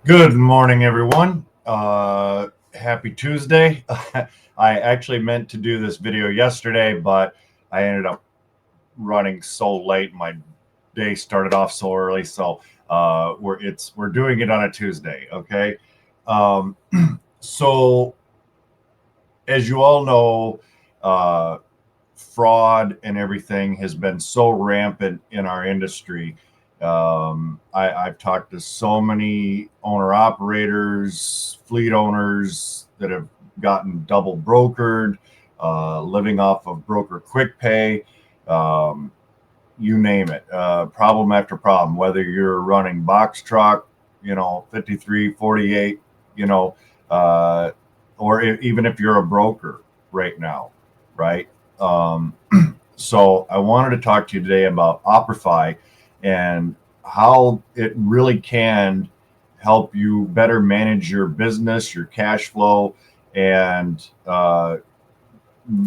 Good morning, everyone. Happy Tuesday. I actually meant to do this video yesterday, but I ended up running so late. My day started off so early, so we're doing it on a Tuesday. Okay. Um, so as you all know, uh, fraud and everything has been so rampant in our industry. I've talked to so many owner operators, fleet owners that have gotten double brokered, living off of broker quick pay, um, you name it, problem after problem, whether you're running box truck, 53, 48, you know, uh, or even if you're a broker right now, right? Um, so I wanted to talk to you today about Operfi and how it really can help you better manage your business, your cash flow, and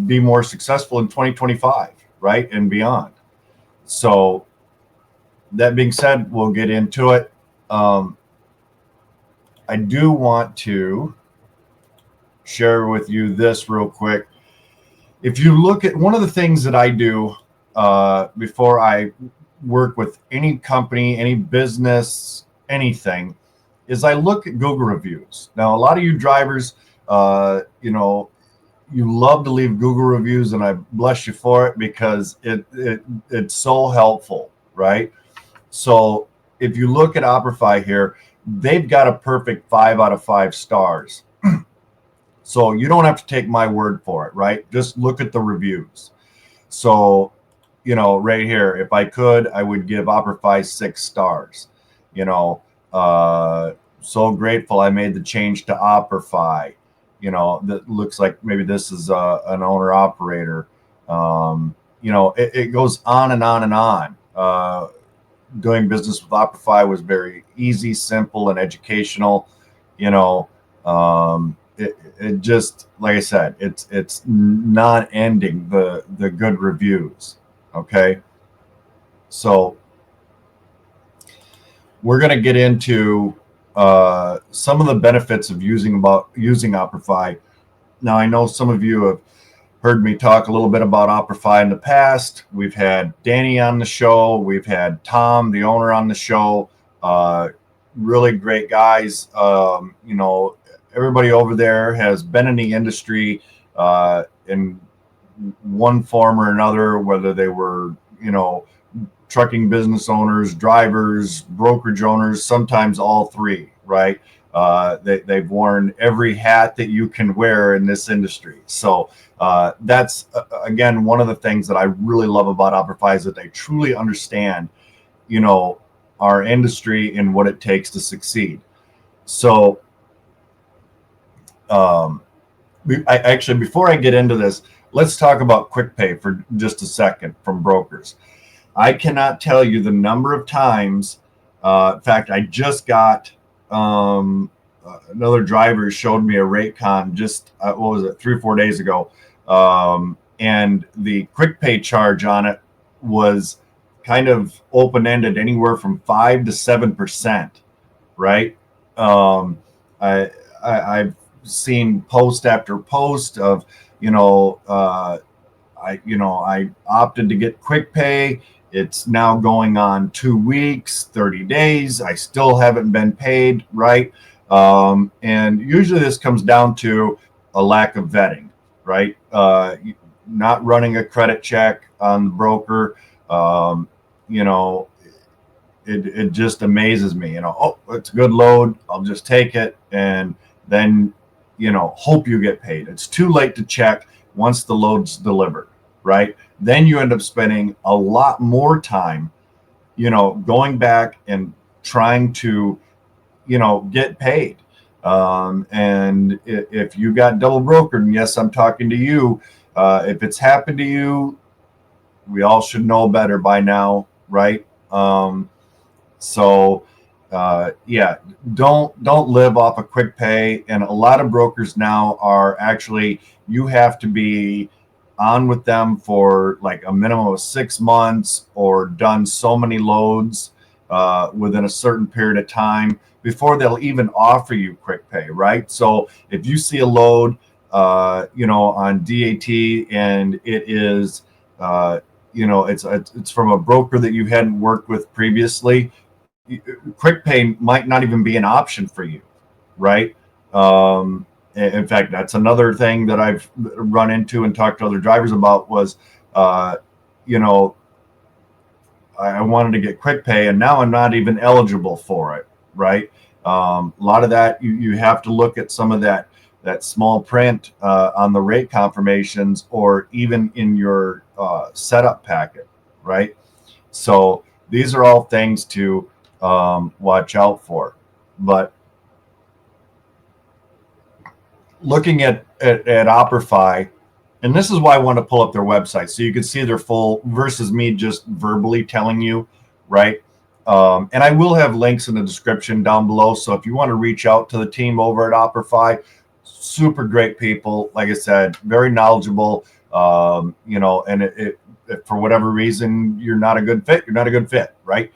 be more successful in 2025, right? And beyond. So that being said, we'll get into it. Um, I do want to share with you this real quick. If you look at one of the things that I do before I work with any company, any business, anything, is I look at Google reviews. Now, a lot of you drivers, you love to leave Google reviews, and I bless you for it because it's so helpful, right? So if you look at Operfi here, they've got a perfect 5 out of 5 stars. So you don't have to take my word for it, right? Just look at the reviews. So, right here, if I could, I would give Operfi 6 stars. You know, so grateful I made the change to Operfi. That looks like maybe this is an owner operator. It goes on and on and on. Doing business with Operfi was very easy, simple, and educational. You know, it just, like I said, it's not ending the good reviews. Okay, so we're going to get into some of the benefits of using Operfi. Now, I know some of you have heard me talk a little bit about Operfi in the past. We've had Danny on the show. We've had Tom, the owner, on the show. Really great guys. Everybody over there has been in the industry in one form or another, whether they were, trucking business owners, drivers, brokerage owners, sometimes all three, right? They've worn every hat that you can wear in this industry. So that's, again, one of the things that I really love about Operfi is that they truly understand, our industry and what it takes to succeed. So before I get into this, let's talk about quick pay for just a second from brokers. I cannot tell you the number of times. In fact, I just got another driver showed me a rate con just what was it, 3 or 4 days ago, and the quick pay charge on it was kind of open ended, anywhere from 5 to 7%. Right? I've seen post after post of I opted to get quick pay. It's now going on 2 weeks, 30 days. I still haven't been paid, right? And usually this comes down to a lack of vetting, right? Not running a credit check on the broker. You know, it just amazes me. Oh, it's a good load. I'll just take it, and then hope you get paid. It's too late to check once the load's delivered, right? Then you end up spending a lot more time, going back and trying to, get paid. And if you got double brokered, and yes, I'm talking to you, if it's happened to you, we all should know better by now, right? So yeah, don't live off of quick pay. And a lot of brokers now are actually, you have to be on with them for like a minimum of 6 months or done so many loads. within a certain period of time before they'll even offer you quick pay, right? So if you see a load, on DAT and it is, it's from a broker that you hadn't worked with previously, quick pay might not even be an option for you, right? In fact, that's another thing that I've run into and talked to other drivers about was, you know, I wanted to get quick pay and now I'm not even eligible for it, right? A lot of that, you have to look at some of that small print on the rate confirmations or even in your setup packet, right? So these are all things to watch out for. But looking at Operfi, and this is why I want to pull up their website so you can see their full versus me just verbally telling you, right? And I will have links in the description down below. So if you want to reach out to the team over at Operfi, super great people. Like I said, very knowledgeable. And if for whatever reason you're not a good fit, you're not a good fit, right?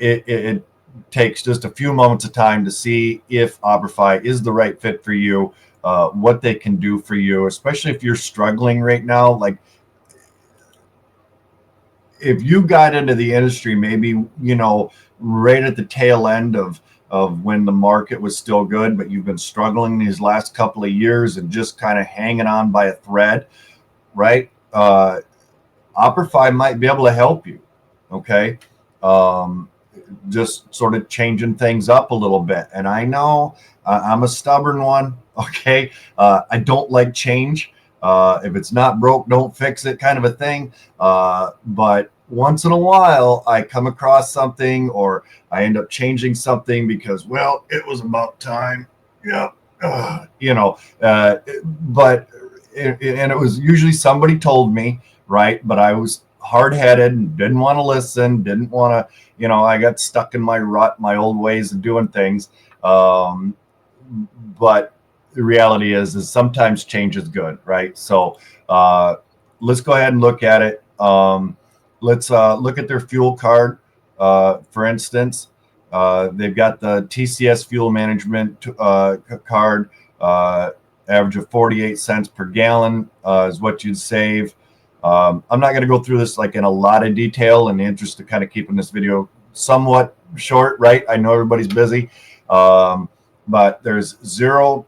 It takes just a few moments of time to see if Operfi is the right fit for you, what they can do for you, especially if you're struggling right now. Like if you got into the industry, maybe, right at the tail end of when the market was still good, but you've been struggling these last couple of years and just kind of hanging on by a thread, right? Operfi might be able to help you. Okay. Just sort of changing things up a little bit. And I know I'm a stubborn one. Okay. I don't like change. If it's not broke, don't fix it kind of a thing. But once in a while, I come across something or I end up changing something because, well, it was about time. Yeah. But it was usually somebody told me, right? But I was hard-headed and didn't want to listen, didn't want to, I got stuck in my rut, my old ways of doing things. But the reality is sometimes change is good, right? So let's go ahead and look at it. Let's look at their fuel card, for instance. They've got the TCS fuel management card, average of 48 cents per gallon is what you'd save. I'm not going to go through this like in a lot of detail in the interest of kind of keeping this video somewhat short, right? I know everybody's busy, but there's zero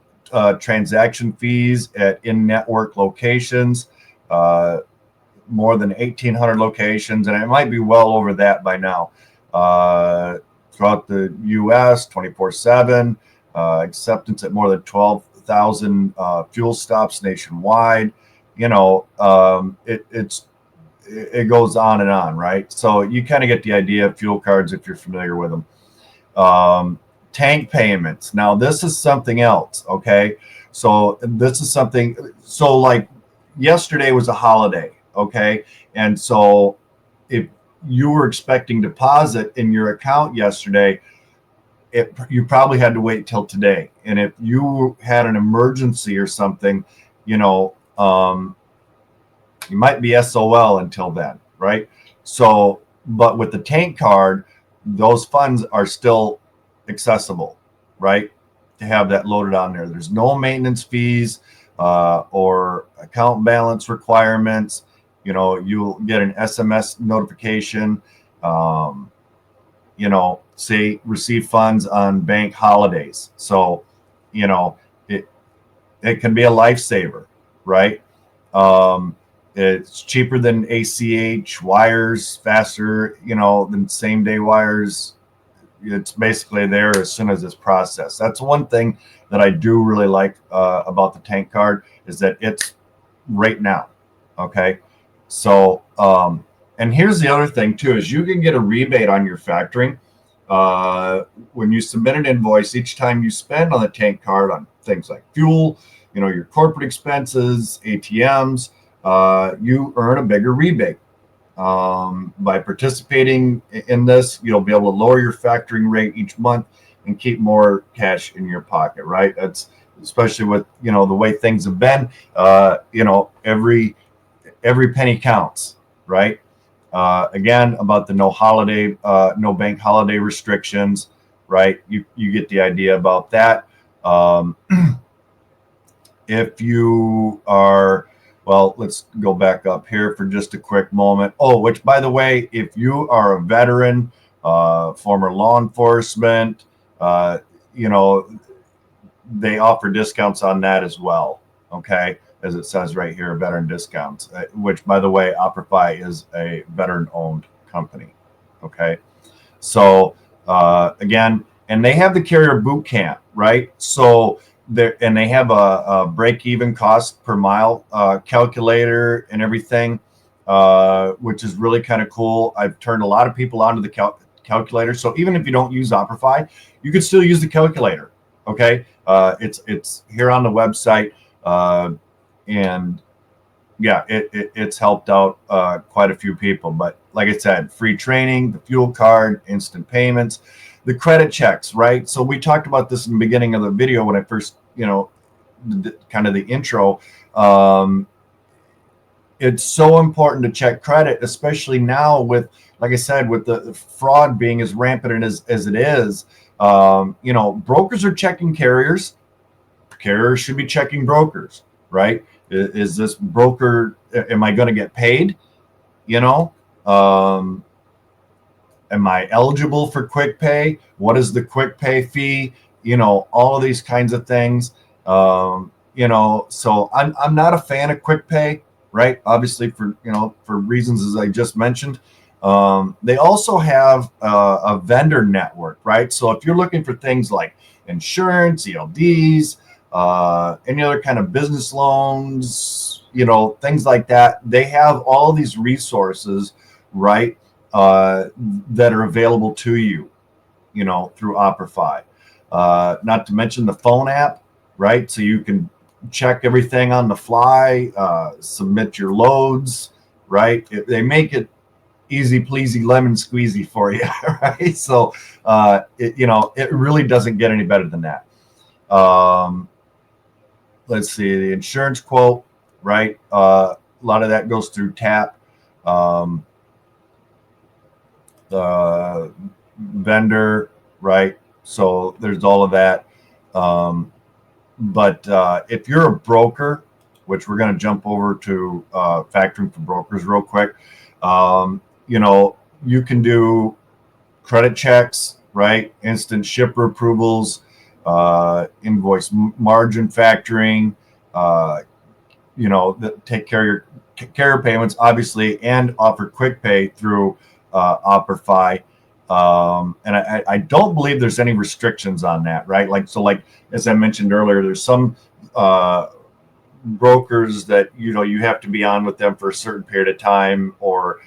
transaction fees at in-network locations, more than 1,800 locations, and it might be well over that by now. Throughout the U.S., 24/7, acceptance at more than 12,000 fuel stops nationwide. It goes on and on, right? So you kind of get the idea of fuel cards if you're familiar with them. Tank payments. Now this is something else. Okay. So this is something, so like yesterday was a holiday. Okay. And so if you were expecting deposit in your account yesterday, you probably had to wait till today. And if you had an emergency or something, you might be SOL until then, right? So, but with the tank card, those funds are still accessible, right? To have that loaded on there. There's no maintenance fees or account balance requirements. You'll get an SMS notification, say receive funds on bank holidays. So, it can be a lifesaver, right? It's cheaper than ACH wires, faster, than same day wires. It's basically there as soon as it's processed. That's one thing that I do really like about the tank card is that it's right now. Okay. So, and here's the other thing too, is you can get a rebate on your factoring. When you submit an invoice, each time you spend on the tank card on things like fuel, your corporate expenses, ATMs, you earn a bigger rebate. By participating in this, you'll be able to lower your factoring rate each month and keep more cash in your pocket, right? That's especially with, the way things have been, every penny counts, right? Again, about the no bank holiday restrictions, right? You get the idea about that. If you are, well, let's go back up here for just a quick moment. Oh, which, by the way, if you are a veteran, former law enforcement, you know, they offer discounts on that as well. Okay, as it says right here, veteran discounts. Which, by the way, Operfi is a veteran-owned company. Okay, so again, and they have the carrier boot camp, right? So there, and they have a break-even cost per mile calculator and everything, which is really kind of cool. I've turned a lot of people onto the calculator. So even if you don't use Operfi, you can still use the calculator. Okay, it's here on the website, and yeah, it's helped out quite a few people. But like I said, free training, the fuel card, instant payments, the credit checks, right? So we talked about this in the beginning of the video when I first, kind of the intro. It's so important to check credit, especially now with, like I said, with the fraud being as rampant as it is. Brokers are checking carriers. Carriers should be checking brokers, right? Is this broker, am I going to get paid? Am I eligible for quick pay? What is the quick pay fee? All of these kinds of things. So I'm not a fan of quick pay, right? Obviously for reasons as I just mentioned. They also have a vendor network, right? So if you're looking for things like insurance, ELDs, any other kind of business loans, things like that, they have all these resources, right, that are available to you, through Operfi. Not to mention the phone app, right? So you can check everything on the fly, submit your loads, right? They make it easy pleasy lemon squeezy for you, right? So it really doesn't get any better than that. Let's see, the insurance quote, right? A lot of that goes through TAP. The vendor, right? So there's all of that. But if you're a broker, which we're going to jump over to factoring for brokers real quick, you can do credit checks, right? Instant shipper approvals, invoice margin factoring, take care of your carrier payments, obviously, and offer quick pay through Operfi. And I don't believe there's any restrictions on that, right? Like as I mentioned earlier, there's some brokers that you have to be on with them for a certain period of time, or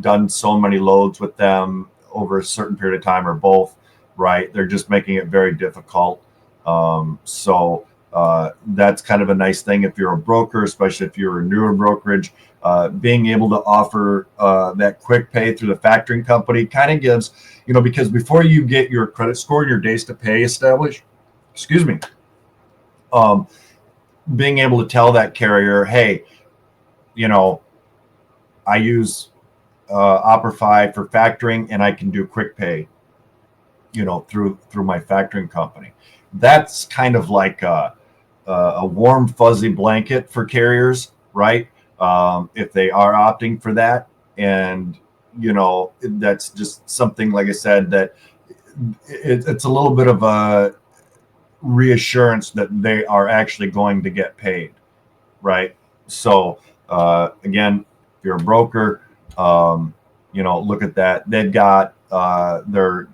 done so many loads with them over a certain period of time, or both, right? They're just making it very difficult. So that's kind of a nice thing if you're a broker, especially if you're a newer brokerage. Being able to offer that quick pay through the factoring company kind of gives, because before you get your credit score and your days to pay established, being able to tell that carrier, hey, I use Operfi for factoring, and I can do quick pay, through my factoring company. That's kind of like a warm fuzzy blanket for carriers, right? If they are opting for that, and that's just something, like I said, that it's a little bit of a reassurance that they are actually going to get paid, right? So again, if you're a broker, look at that. They've got their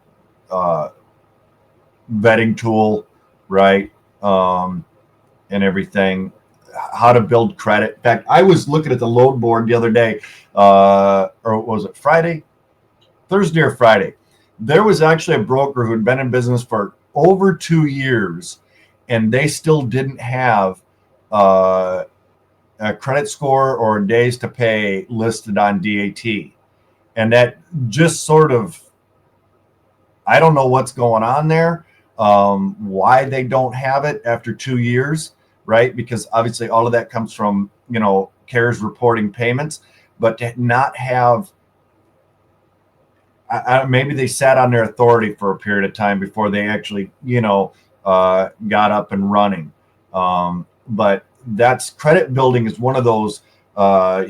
vetting tool, right? And everything, how to build credit. In fact, I was looking at the load board the other day, or was it Thursday or Friday? There was actually a broker who had been in business for over 2 years, and they still didn't have a credit score or days to pay listed on DAT. And that just sort of, I don't know what's going on there, why they don't have it after 2 years, right? Because obviously all of that comes from, carriers reporting payments. but to not have, maybe they sat on their authority for a period of time before they actually, got up and running. But that's credit building is one of those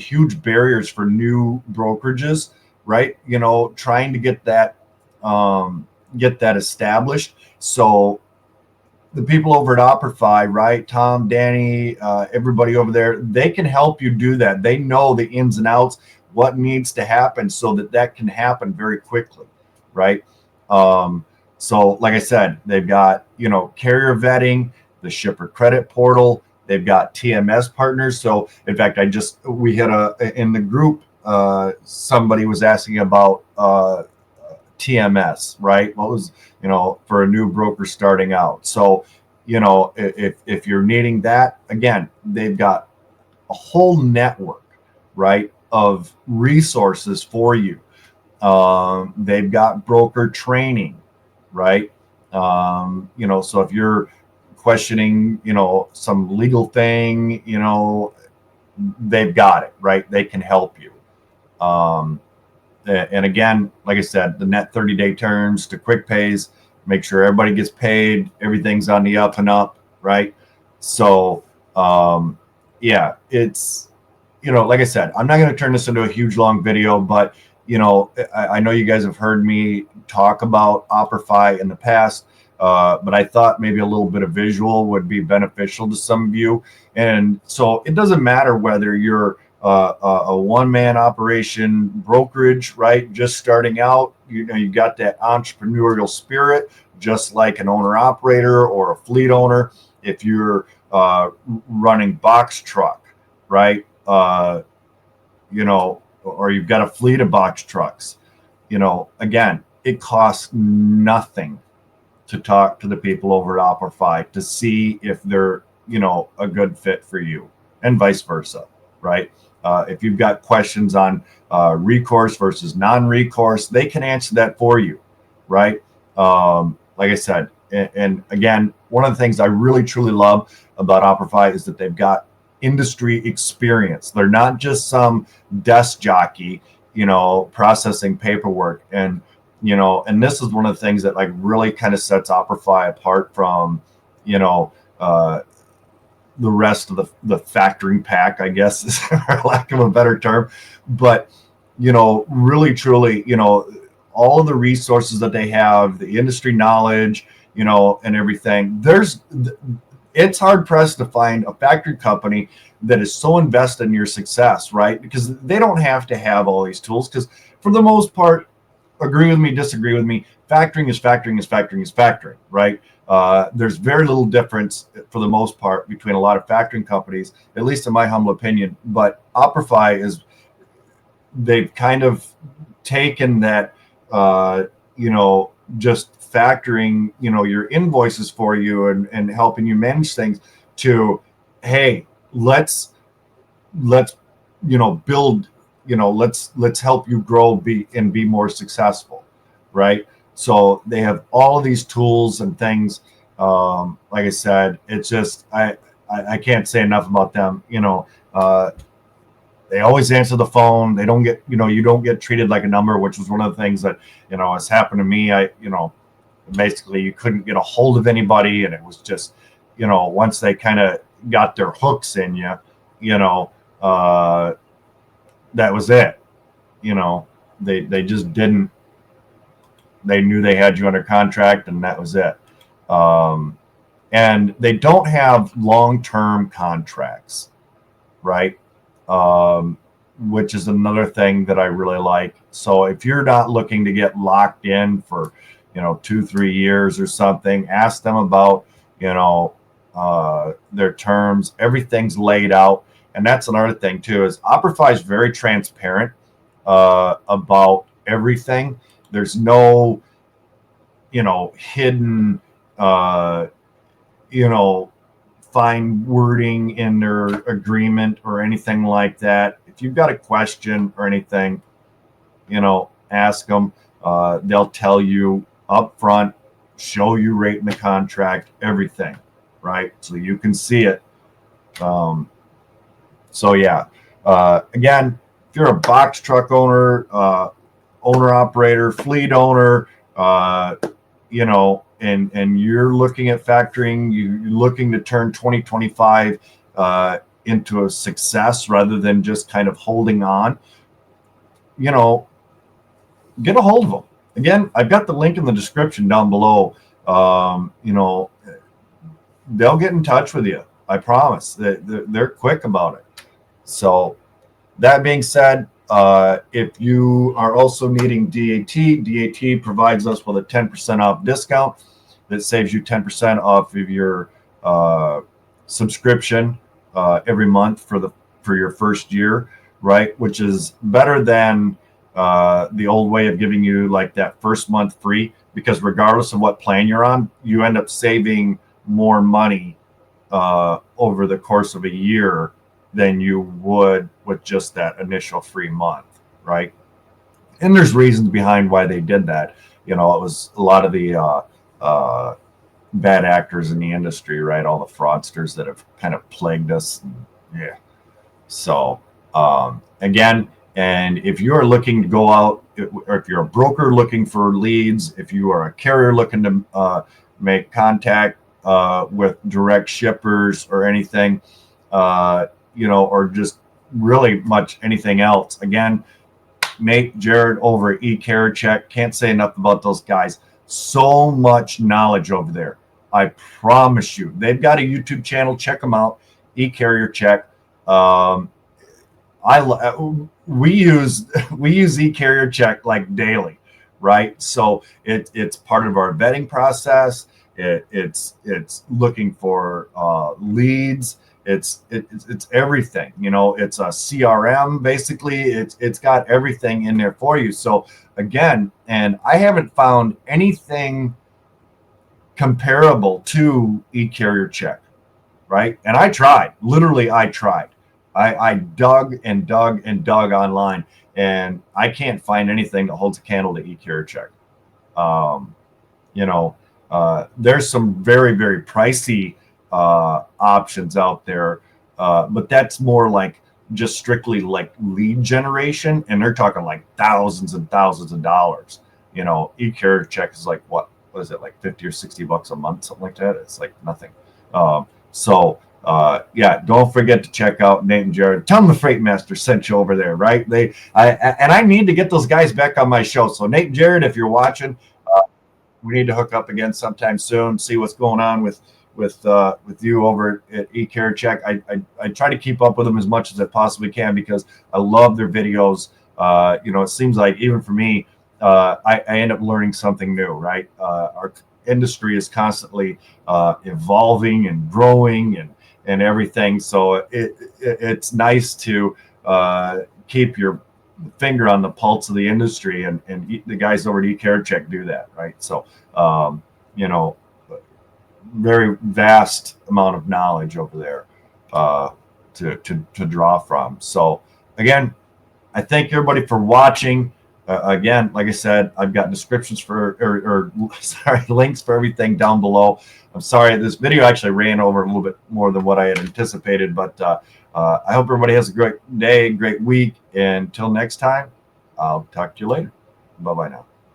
huge barriers for new brokerages, right? Trying to get that established. So the people over at Operfi, right? Tom, Danny, everybody over there, they can help you do that. They know the ins and outs, what needs to happen so that can happen very quickly, right? So like I said, they've got, carrier vetting, the shipper credit portal, they've got TMS partners. So in fact, we had in the group, somebody was asking about TMS, right? What was, for a new broker starting out. So, if you're needing that, again, they've got a whole network, right, of resources for you. They've got broker training, right? So if you're questioning, some legal thing, they've got it, right? They can help you. And again, like I said, the net 30-day terms to quick pays, make sure everybody gets paid, everything's on the up and up, right? So, yeah, it's, like I said, I'm not going to turn this into a huge long video, but, I know you guys have heard me talk about Operfi in the past, but I thought maybe a little bit of visual would be beneficial to some of you. And so it doesn't matter whether you're a one-man operation brokerage, right? Just starting out, you got that entrepreneurial spirit, just like an owner-operator or a fleet owner. If you're running box truck, right? Or you've got a fleet of box trucks, again, it costs nothing to talk to the people over at Operfi to see if they're, a good fit for you, and vice versa, right? If you've got questions on recourse versus non-recourse, they can answer that for you, right? Like I said, and again, one of the things I really truly love about Operfi is that they've got industry experience. They're not just some desk jockey, processing paperwork. And this is one of the things that like really kind of sets Operfi apart from, the rest of the factoring pack, I guess, is for lack of a better term. But, really, truly, all of the resources that they have, the industry knowledge, and everything, it's hard pressed to find a factory company that is so invested in your success, right? Because they don't have to have all these tools, because for the most part, agree with me, disagree with me, factoring is factoring, right? There's very little difference for the most part between a lot of factoring companies, at least in my humble opinion. But Operfi they've kind of taken that, just factoring, your invoices for you and helping you manage things to, hey, let's build, let's help you grow, and be more successful, right? So they have all of these tools and things. Like I said, it's just, I can't say enough about them. They always answer the phone. They don't get, you don't get treated like a number, which was one of the things that, has happened to me. Basically you couldn't get a hold of anybody. And it was just, once they kind of got their hooks in you, that was it. They just didn't, they knew they had you under contract and that was it. And they don't have long-term contracts, right? Which is another thing that I really like. So if you're not looking to get locked in for, 2-3 years or something, ask them about, their terms. Everything's laid out. And that's another thing too, is Operfi is very transparent about everything. There's no, hidden, fine wording in their agreement or anything like that. If you've got a question or anything, ask them. They'll tell you up front, show you right in the contract, everything, right? So you can see it. So yeah, again, if you're a box truck owner, owner operator, fleet owner, you know, and you're looking at factoring, you're looking to turn 2025 into a success rather than just kind of holding on, you know, get a hold of them. Again, I've got the link in the description down below. You know, they'll get in touch with you. I promise. They're quick about it. So that being said, if you are also needing DAT provides us with a 10% off discount that saves you 10% off of your subscription every month for your first year, right? Which is better than the old way of giving you like that first month free, because regardless of what plan you're on, you end up saving more money over the course of a year than you would with just that initial free month, right? And there's reasons behind why they did that. You know, it was a lot of the bad actors in the industry, right? All the fraudsters that have kind of plagued us. Yeah. So again, and if you're looking to go out, or if you're a broker looking for leads, if you are a carrier looking to make contact with direct shippers or anything, you know, or just really much anything else, again, Nate, Jared over at eCarrierCheck, can't say enough about those guys. So much knowledge over there. I promise you. They've got a YouTube channel. Check them out. eCarrierCheck. We use eCarrierCheck like daily, right? So it's part of our vetting process. It's looking for leads. It's everything, you know. It's a CRM basically. It's got everything in there for you. So again, and I haven't found anything comparable to eCarrierCheck, right? And I tried, literally, I tried. I dug and dug and dug online, and I can't find anything that holds a candle to eCarrierCheck. You know, there's some very, very pricey options out there, but that's more like just strictly like lead generation, and they're talking like thousands and thousands of dollars. You know, eCarrierCheck is like what is it, like 50 or 60 bucks a month, something like that. It's like nothing. Yeah, don't forget to check out Nate and Jared. Tell them the Freight Master sent you over there, right? I need to get those guys back on my show. So Nate and Jared, if you're watching, we need to hook up again sometime soon. See what's going on with you over at eCarrierCheck. I try to keep up with them as much as I possibly can because I love their videos. You know, it seems like even for me, I end up learning something new, right? Our industry is constantly evolving and growing and everything. So it's nice to keep your finger on the pulse of the industry, and the guys over at eCarrierCheck do that, right? So you know, very vast amount of knowledge over there to draw from. So again, I thank everybody for watching. Again, like I said, I've got descriptions for links for everything down below. I'm sorry, this video actually ran over a little bit more than what I had anticipated, but I hope everybody has a great day, great week, and until next time, I'll talk to you later. Bye-bye now.